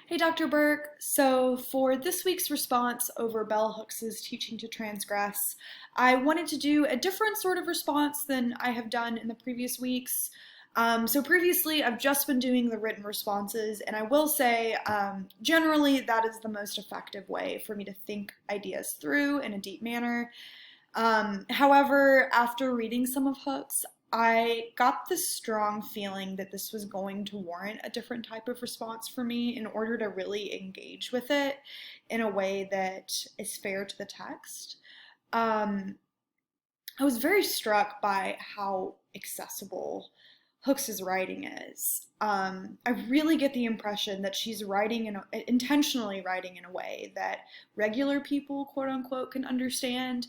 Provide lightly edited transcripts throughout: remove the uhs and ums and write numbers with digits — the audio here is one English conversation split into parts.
Hey, Dr. Burke. So, for this week's response over Bell Hooks's Teaching to Transgress, I wanted to do a different sort of response than I have done in the previous weeks. Previously, I've just been doing the written responses, and I will say, generally, that is the most effective way for me to think ideas through in a deep manner. However, after reading some of Hooks, I got this strong feeling that this was going to warrant a different type of response for me in order to really engage with it in a way that is fair to the text. Um, I was very struck by how accessible Hooks's writing is. I really get the impression that she's intentionally writing in a way that regular people, quote unquote, can understand.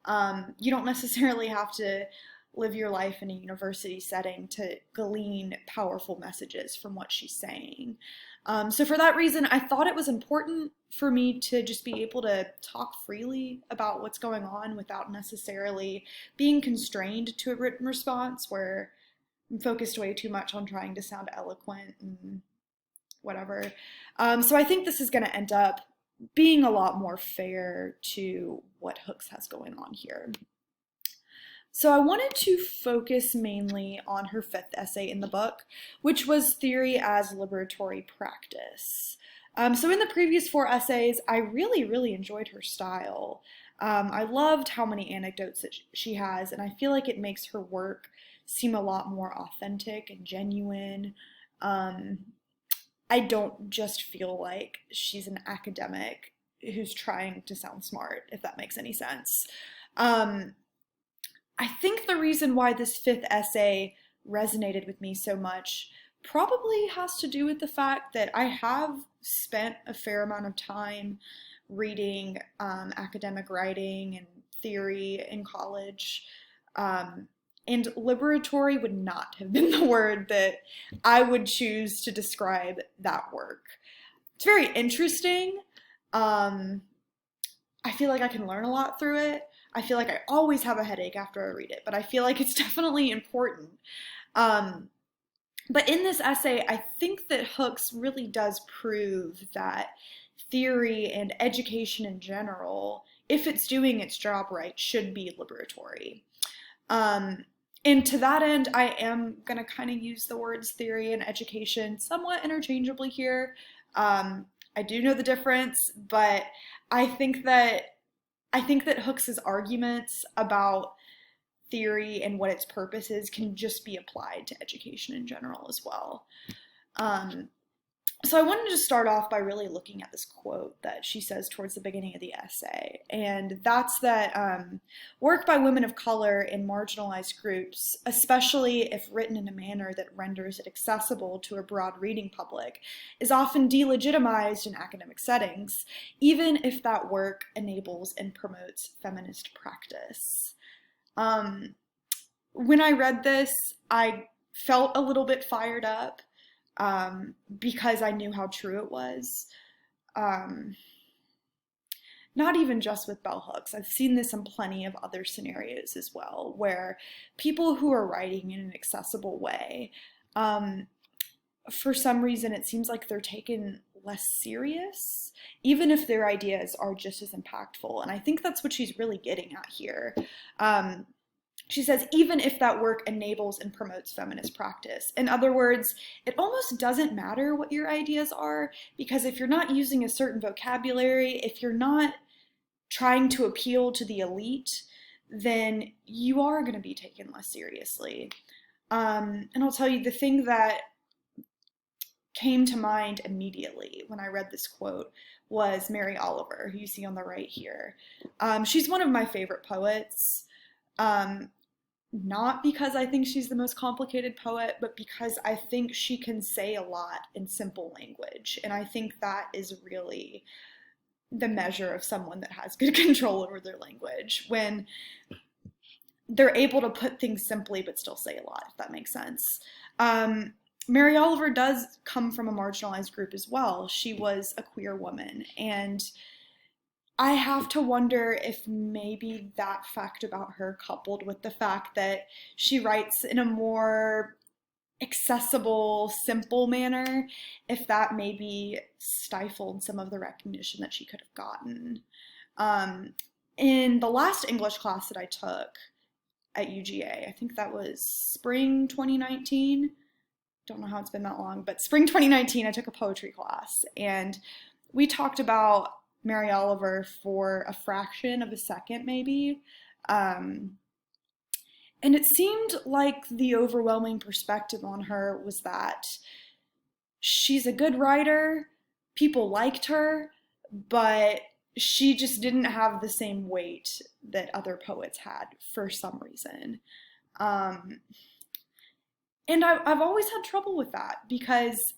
You don't necessarily have to live your life in a university setting to glean powerful messages from what she's saying. So for that reason, I thought it was important for me to just be able to talk freely about what's going on without necessarily being constrained to a written response where I'm focused way too much on trying to sound eloquent and whatever. So I think this is going to end up being a lot more fair to what Hooks has going on here. So I wanted to focus mainly on her fifth essay in the book, which was Theory as Liberatory Practice. So in the previous four essays, I really enjoyed her style. I loved how many anecdotes that she has, and I feel like it makes her work seem a lot more authentic and genuine. Um, I don't just feel like she's an academic who's trying to sound smart, if that makes any sense. Um, I think the reason why this fifth essay resonated with me so much probably has to do with the fact that I have spent a fair amount of time reading academic writing and theory in college. Um, and liberatory would not have been the word that I would choose to describe that work. It's very interesting. Um, I feel like I can learn a lot through it. I feel like I always have a headache after I read it, but I feel like it's definitely important. Um, but in this essay, I think that Hooks really does prove that theory and education in general, if it's doing its job right, should be liberatory. Um, and to that end, I am going to kind of use the words theory and education somewhat interchangeably here. Um, I do know the difference, but I think that I think that Hooks's arguments about theory and what its purpose is can just be applied to education in general as well. Um, so I wanted to start off by really looking at this quote that she says towards the beginning of the essay, and that's that work by women of color in marginalized groups, especially if written in a manner that renders it accessible to a broad reading public, is often delegitimized in academic settings, even if that work enables and promotes feminist practice. Um, when I read this, I felt a little bit fired up because I knew how true it was. Um, Not even just with bell hooks. I've seen this in plenty of other scenarios as well, where people who are writing in an accessible way, um, for some reason, it seems like they're taken less serious, even if their ideas are just as impactful. And I think that's what she's really getting at here. Um, she says, even if that work enables and promotes feminist practice. In other words, it almost doesn't matter what your ideas are, because if you're not using a certain vocabulary, if you're not trying to appeal to the elite, then you are going to be taken less seriously. And I'll tell you, the thing that came to mind immediately when I read this quote was Mary Oliver, who you see on the right here. She's one of my favorite poets. Um, Not because I think she's the most complicated poet, but because I think she can say a lot in simple language. And I think that is really the measure of someone that has good control over their language, when they're able to put things simply but still say a lot, if that makes sense. Mary Oliver does come from a marginalized group as well. She was a queer woman, and I have to wonder if maybe that fact about her, coupled with the fact that she writes in a more accessible, simple manner, if that maybe stifled some of the recognition that she could have gotten. Um, in the last English class that I took at UGA, I think that was spring 2019. Don't know how it's been that long, but spring 2019, I took a poetry class and we talked about Mary Oliver for a fraction of a second, maybe. Um, and it seemed like the overwhelming perspective on her was that she's a good writer, people liked her, but she just didn't have the same weight that other poets had for some reason. Um, and I've always had trouble with that because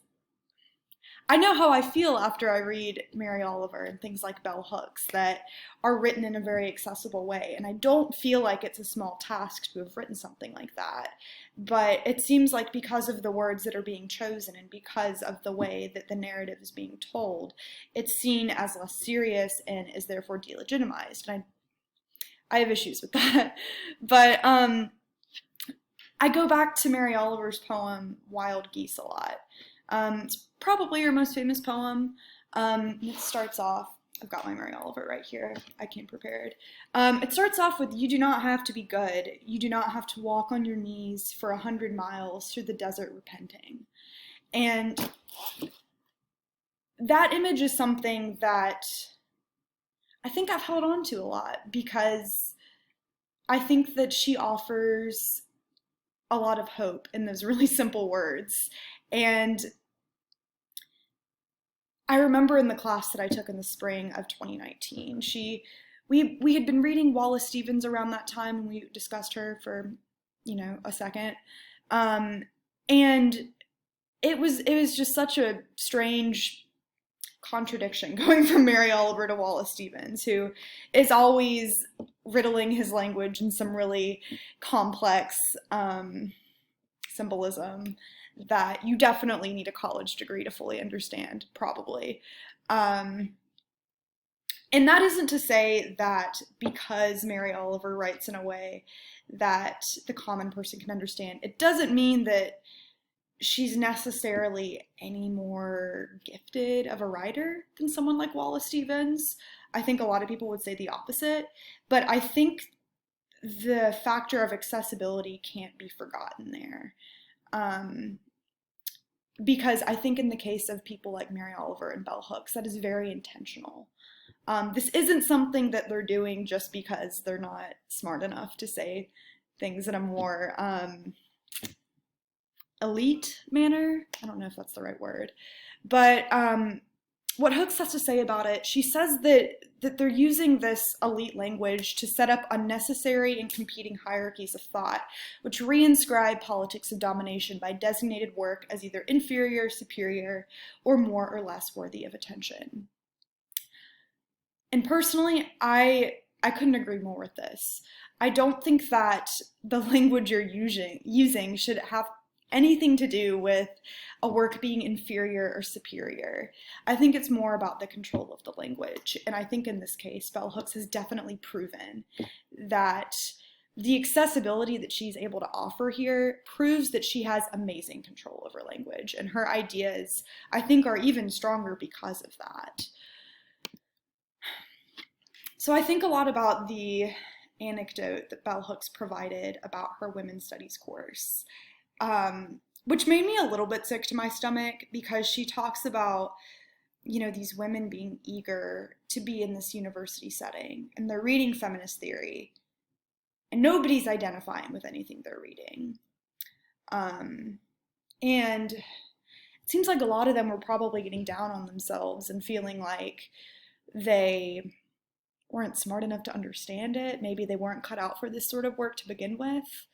I know how I feel after I read Mary Oliver and things like Bell Hooks that are written in a very accessible way. And I don't feel like it's a small task to have written something like that. But it seems like because of the words that are being chosen and because of the way that the narrative is being told, it's seen as less serious and is therefore delegitimized. And I have issues with that. But I go back to Mary Oliver's poem Wild Geese a lot. It's probably her most famous poem. It starts off, I've got my Mary Oliver right here. I came prepared. It starts off with, "You do not have to be good. You do not have to walk on your knees for 100 miles through the desert repenting." And that image is something that I think I've held on to a lot because I think that she offers a lot of hope in those really simple words. And I remember in the class that I took in the spring of 2019, we had been reading Wallace Stevens around that time, and we discussed her for, a second. And it was just such a strange contradiction going from Mary Oliver to Wallace Stevens, who is always riddling his language in some really complex symbolism that you definitely need a college degree to fully understand, probably. Um, and that isn't to say that because Mary Oliver writes in a way that the common person can understand, it doesn't mean that she's necessarily any more gifted of a writer than someone like Wallace Stevens. I think a lot of people would say the opposite, but I think the factor of accessibility can't be forgotten there. Um, because I think in the case of people like Mary Oliver and Bell Hooks, that is very intentional. This isn't something that they're doing just because they're not smart enough to say things in a more elite manner. I don't know if that's the right word. But what Hooks has to say about it, she says that they're using this elite language to set up unnecessary and competing hierarchies of thought, which reinscribe politics of domination by designated work as either inferior, superior, or more or less worthy of attention. And personally, I couldn't agree more with this. I don't think that the language you're using should have anything to do with a work being inferior or superior. I think it's more about the control of the language. And I think in this case, Bell Hooks has definitely proven that the accessibility that she's able to offer here proves that she has amazing control over language. And her ideas, I think, are even stronger because of that. So I think a lot about the anecdote that Bell Hooks provided about her women's studies course, which made me a little bit sick to my stomach because she talks about, these women being eager to be in this university setting and they're reading feminist theory and nobody's identifying with anything they're reading. And it seems like a lot of them were probably getting down on themselves and feeling like they weren't smart enough to understand it. Maybe they weren't cut out for this sort of work to begin with.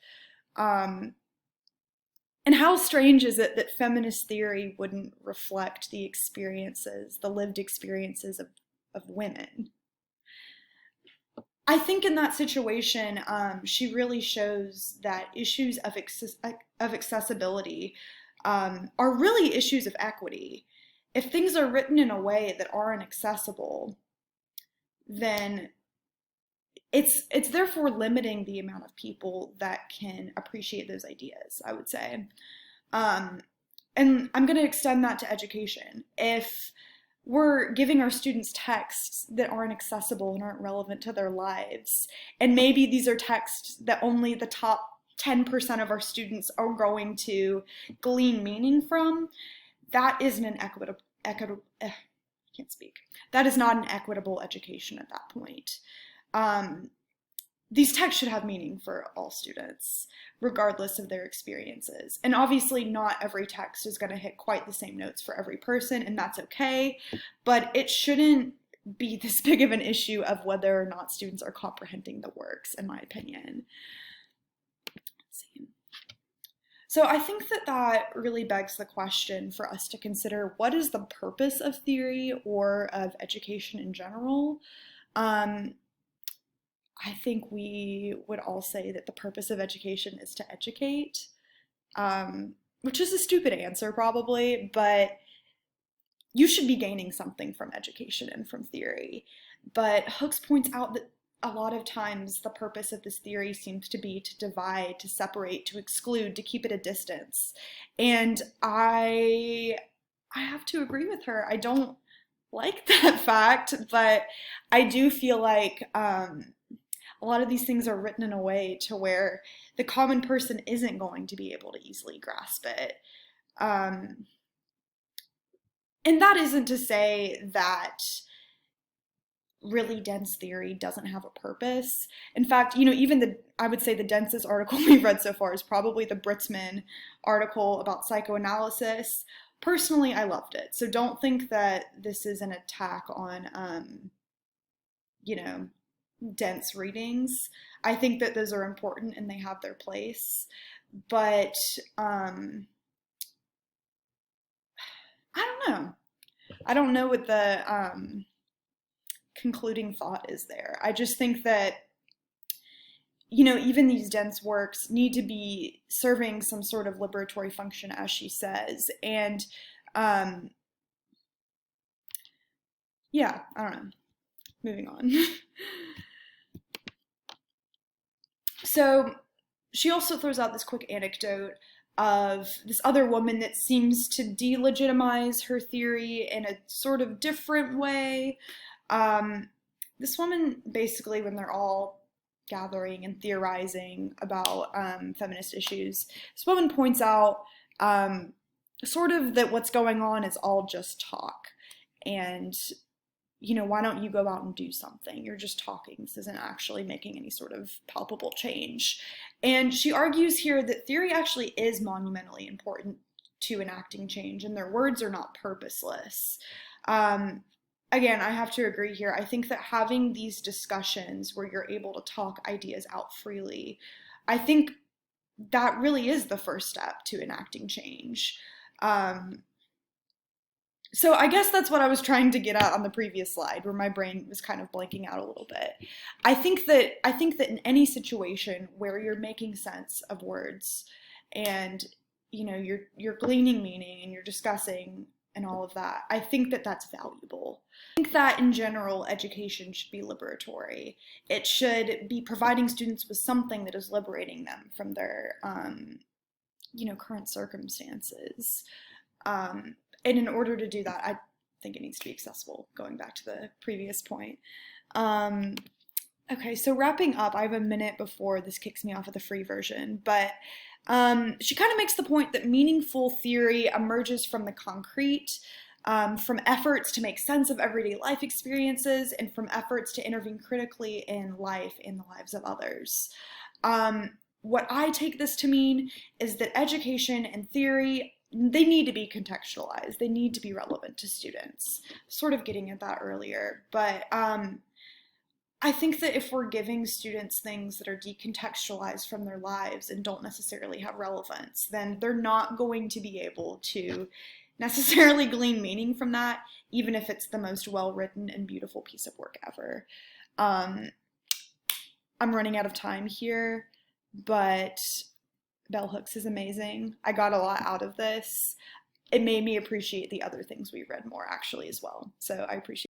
And how strange is it that feminist theory wouldn't reflect the experiences, the lived experiences of women? I think in that situation, she really shows that issues of accessibility are really issues of equity. If things are written in a way that aren't accessible, then it's therefore limiting the amount of people that can appreciate those ideas, I would say. Um, and I'm going to extend that to education. If we're giving our students texts that aren't accessible and aren't relevant to their lives, and maybe these are texts that only the top 10% of our students are going to glean meaning from, that isn't an can't speak. That is not an equitable education at that point. Um, these texts should have meaning for all students, regardless of their experiences. And obviously, not every text is going to hit quite the same notes for every person, and that's okay. But it shouldn't be this big of an issue of whether or not students are comprehending the works, in my opinion. Let's see. So I think that that really begs the question for us to consider, what is the purpose of theory or of education in general? Um, I think we would all say that the purpose of education is to educate, which is a stupid answer probably, but you should be gaining something from education and from theory. But Hooks points out that a lot of times the purpose of this theory seems to be to divide, to separate, to exclude, to keep it a distance. And I have to agree with her. I don't like that fact, but I do feel like a lot of these things are written in a way to where the common person isn't going to be able to easily grasp it. Um, and that isn't to say that really dense theory doesn't have a purpose. In fact, even I would say the densest article we've read so far is probably the Britzman article about psychoanalysis. Personally, I loved it. So don't think that this is an attack on, you know, dense readings. I think that those are important and they have their place. But I don't know. I don't know what the concluding thought is there. I just think that, even these dense works need to be serving some sort of liberatory function, as she says. And yeah, I don't know. Moving on. So she also throws out this quick anecdote of this other woman that seems to delegitimize her theory in a sort of different way. This woman, basically, when they're all gathering and theorizing about feminist issues, this woman points out sort of that what's going on is all just talk. And why don't you go out and do something? You're just talking. This isn't actually making any sort of palpable change. And she argues here that theory actually is monumentally important to enacting change, and their words are not purposeless. Again, I have to agree here. I think that having these discussions where you're able to talk ideas out freely, I think that really is the first step to enacting change. So I guess that's what I was trying to get at on the previous slide, where my brain was kind of blanking out a little bit. I think that in any situation where you're making sense of words, and you're gleaning meaning and you're discussing and all of that, I think that that's valuable. I think that in general, education should be liberatory. It should be providing students with something that is liberating them from their current circumstances. And in order to do that, I think it needs to be accessible, going back to the previous point. Okay, so wrapping up, I have a minute before this kicks me off of the free version, but she kind of makes the point that meaningful theory emerges from the concrete, from efforts to make sense of everyday life experiences, and from efforts to intervene critically in life and the lives of others. What I take this to mean is that education and theory, they need to be contextualized. They need to be relevant to students. Sort of getting at that earlier, but I think that if we're giving students things that are decontextualized from their lives and don't necessarily have relevance, then they're not going to be able to necessarily glean meaning from that, even if it's the most well-written and beautiful piece of work ever. I'm running out of time here, but Bell Hooks is amazing. I got a lot out of this. It made me appreciate the other things we read more, actually, as well. So I appreciate